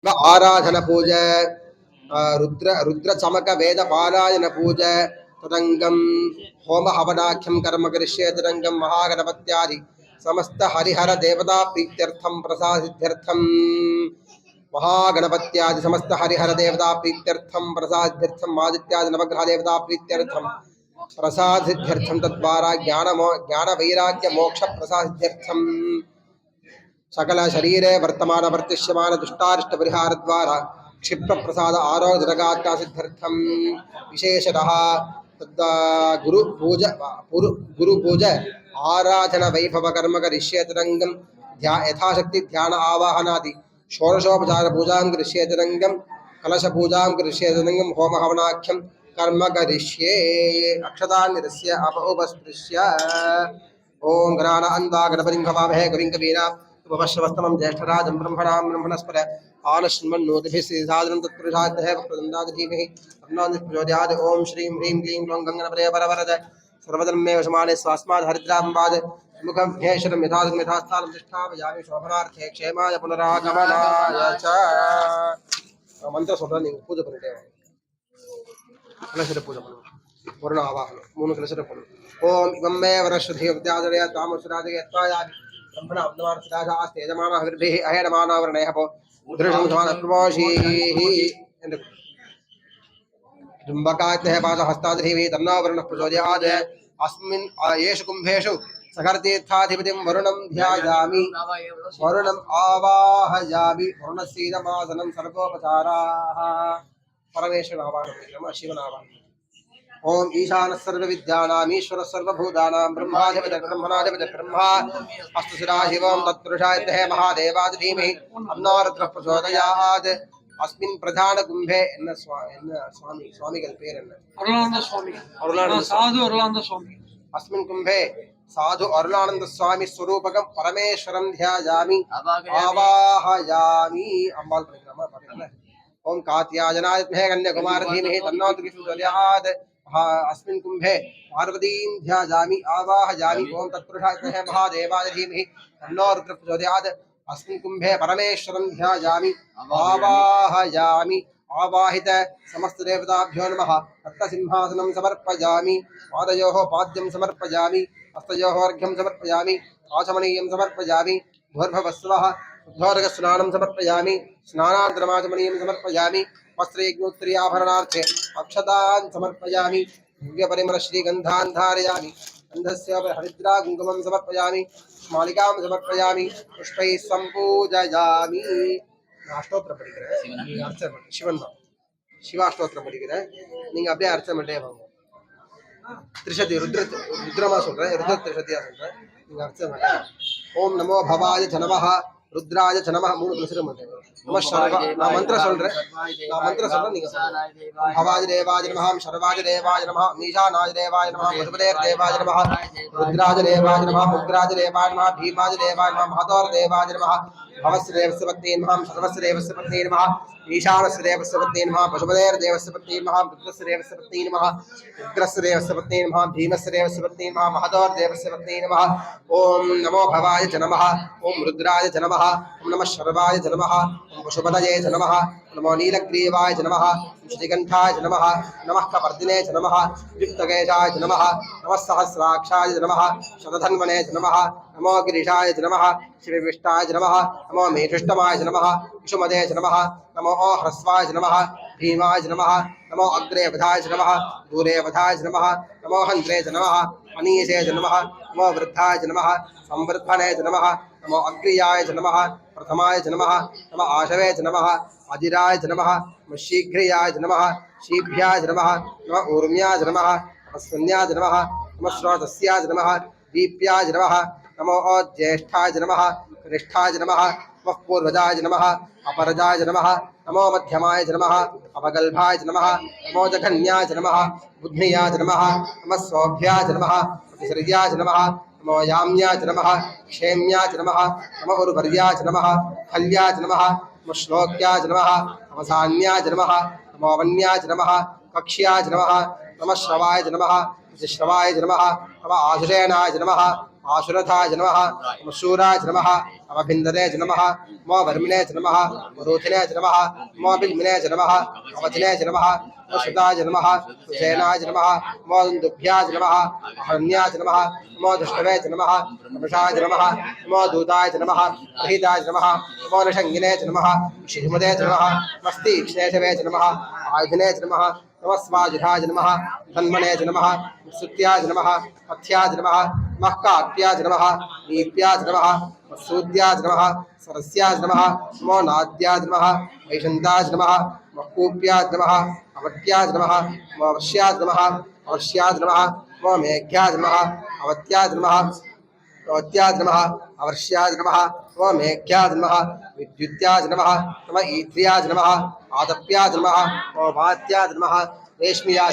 आराधन पूजा रुद्र चमक वेद पारायण पूजा तदंगम होम हवनाख्यम कर्म करिष्ये तदंगम महागणपत्यादि समस्त हरिहर देवता प्रीत्यर्थम प्रसादित्यर्थम महागणपत्यादि समस्त हरिहर देवता प्रीत्यर्थम प्रसादित्यर्थम आदित्यादि नवग्रह देवता प्रीत्यर्थम प्रसादित्यर्थम तद्वारा ज्ञान वैराग्य मोक्ष प्रसादित्यर्थम सकल शरीरे वर्तमान वर्तिष्यमान दुष्टारिष्ट परिहार द्वारा क्षिप्र प्रसाद आरोग्य जगात्या सिद्ध्यर्थम विशेषतः गुरु पूज आराधन वैभव कर्म करिष्येतरंगम यथाशक्ति ध्यान आवाहनादि षोडशोपचार पूजा करिष्येतरंगम कलश पूजा करिष्येतरंगम होम हवनाख्यम कर्म करिष्ये अक्षतान्निरस्य अपउपस्पृश्य ओम गणान अन्वा गणपतिं भवामहे कविं कवीनां उपवश्रवस्तमं ज्येष्ठराजं ब्रह्मणां ब्रह्मणस्पद आनश्वन्नोतिभिः तत्पुरुषार्थः प्रदन्दाधीमहि अन्नादिप्रचोदयात् ओम श्रीं ह्रीं क्लीं ग्लौं गङ्गणपतये परवरद सर्वधर्मेव समाने स्वास्माद् हरिद्राम्बाद् मुखं ध्येशनं यथास्थानं तिष्ठामयामि शोभनार्थे क्षेमाय पुनरागमनाय च मंत्र சொல்றேன் நீங்க பூஜை பண்ணிட்டே கலசர பூஜை பண்ணுங்க வருண ஆவாகனம் மூணு கலசர பண்ணுங்க ओम इमं मे वरश्रुधि विद्याधरय तामसुराजय त्वायादि ब्रह्मण अब्दमान सुराजास्ते यजमानः विर्भिः अहेडमानवर्णयः पो दृढं समानप्रमोषीः जुम्बकायतः पादहस्ताद्रिभिः तन्नावरणः प्रचोदयात् अस्मिन् येषु कुम्भेषु सकर्तीर्थाधिपतिं वरुणं ध्यायामि वरुणम् आवाहयामि वरुणस्यैदमासनं सर्वोपचाराः परमेश्वर आवाहनं शिवनावाहनं ओम ईशान सर्व विद्यानाम ईश्वर सर्वभूतानां ब्रह्माधिपत ब्रह्मणाधिपत ब्रह्मा अस्तुशिरा शिवं तत्पुरुषाय महादेवाय धीमहि अन्नारुद्रः प्रचोदयात् अस्मिन् प्रधान कुंभे स्वामी स्वामिகள் பேர் என்ன அருளானந்த சுவாமி சாது அருளானந்த சுவாமி अस्मिन् कुंभे साधु अरुणानंद स्वामी स्वरूपकं परमेश्वरं ध्यायामि आवाहयामि अम्बाल परिक्रमा ओम कात्यायनाय कन्याकुमार धीमहि तन्नो प्रचोदयात् अस्मिन् कुंभे पार्वतीं ध्यायामि आवाहयामि ओम तत्पुरुषाय महादेवाय धीमहि तन्नो रुद्रः प्रचोदयात् अस्मिन् कुंभे परमेश्वरं ध्यायामि आवाहयामि आवाहित समस्त देवताभ्यो नमः रत्नसिंहासनं समर्पयामि पादयोः पाद्यं समर्पयामि हस्तयोः अर्घ्यं समर्पयामि आचमनीयं समर्पयामि भूर्भुवस्सुवः उद्घोरकस्नानं समर्पयामि स्नानान्तरमाचमनीयं समर्पयामि वस्त्रयज्ञोत्तरीयाभरणार्थे अक्षतान् समर्पयामि दिव्यपरिमल श्रीगन्धान् धारयामि गन्धस्योपरि हरिद्रा कुङ्कुमं समर्पयामि मालिकां समर्पयामि पुष्पैः सम्पूजयामि अष्टोत्तर படிக்கிறேன் அர்ச்சனை சிவன் தான் சிவாஷ்டோத்திரம் படிக்கிறேன் நீங்க அப்படியே அர்ச்சனை பண்ணிட்டே வாங்க त्रिशति रुद्रमा சொல்றேன் रुद्र त्रिशतिया சொல்றேன் நீங்க அர்ச்சனை பண்ணுங்க ஓம் நமோ பவாய ஜனமஹ रुद्राय च नमः मूणु तुलसिरम नमः शर्व ना मंत्र சொல்றேன் நீங்க भवाय देवाय नमः शर्वाय देवाय नमः मीशानाय देवाय नमः मधुपदेव देवाय नमः रुद्राय देवाय नमः उग्राय देवाय नमः भीमाय देवाय नमः महतोर देवाय नमः भवस्देवस्य पत्नी नमः सर्वस्देवस्य पत्नी नमः ईशानस्य देवस्य पत्नी नमः पशुपदेव देवस्य पत्नी नमः रुद्रस्य देवस्य पत्नी नमः उग्रस्य देवस्य पत्नी नमः भीमस्य देवस्य पत्नी नमः महतोर देवस्य पत्नी नमः ओम नमो भवाय च नमः ओम रुद्राय च नमः ओम नमः शर्वाय च नमः ओम पशुपतये च नमः नमो नीलग्रीवाय च नमः श्रीकंठाय च नमः नमः कपर्दिने च नमः युक्तकेशाय च नमः नमः सहस्राक्षाय च नमः शतधन्वने च नमः नमो गिरिशाय च नमः शिवविष्टाय च नमः नमो मेघुष्टमाय च नमः विषुमदे च नमः नमो ह्रस्वाय च नमः भीमाय च नमः नमो अग्रे वधाय च नमः दूरे वधाय च नमः नमो हन्त्रे च नमः अनीसे च नमः नमो वृद्धाय च नमः संवर्धने च नमः नमो अग्रियाय च नमः प्रथमाय च नमः नमः आशवे च नमः अजिराय च नमः शीघ्रियाय च नमः शीभ्याय च नमः नमः ऊर्म्याय च नमः अस्मन्याय च नमः नमः श्रोतस्याय च नमः दीप्याय च नमः नमो ज्येष्ठाय च नमः कनिष्ठाय च नमः नमः पूर्वजाय च नमः अपरजाय च नमः नमो मध्यमाय च नमः अपगल्भाय च नमः नमो जघन्याय च नमः बुद्ध्याय च नमः नमः सौभ्याय च नमः प्रतिसर्याय च नमः नमो याम्याय च नमः क्षेम्याय च नमः नमः उर्वर्याय च नमः खल्याय च नमः नमः श्लोक्याय च नमः अवसान्याय च नमः नमो वन्याय च नमः कक्ष्याय च नमः नमः श्रवाय च नमः श्रवाय च नमः नमः आश्रयणाय च नमः आशुरथाय नमः नमः शूराय नमः अवभिन्दने नमः मो वर्मिणे नमः रोथिने नमः मो बिल्मिने नमः अवथिने नमः सुताय नमः सुसेनाय नमः मो दुभ्याय नमः अहन्याय नमः मो दुष्टवे नमः नमशाय नमः मो दूताय नमः प्रहिताय नमः मो नषङ्गिने नमः शिखमदे नमः मस्तीक्ष्णेशवे नमः आयुधने नमः नमस्वाजुधाय नमः धन्मने नमः सुत्याय नमः पथ्याय नमः महकाप्याय नमः नीप्याय नमः सूद्याय नमः सरस्याय नमः मो नाद्याय नमः वैशन्ताय नमः महकूप्याय नमः अवट्याय नमः मो वर्ष्याय नमः अवर्ष्याय नमः मो मेघ्याय नमः अवत्याय नमः अवत्याय नमः अवर्ष्याय नमः मो मेघ्याय नमः विद्युत्याय नमः नम ईद्रियाय नमः आदप्याय नमः मो वात्याय नमः रेश्मियाय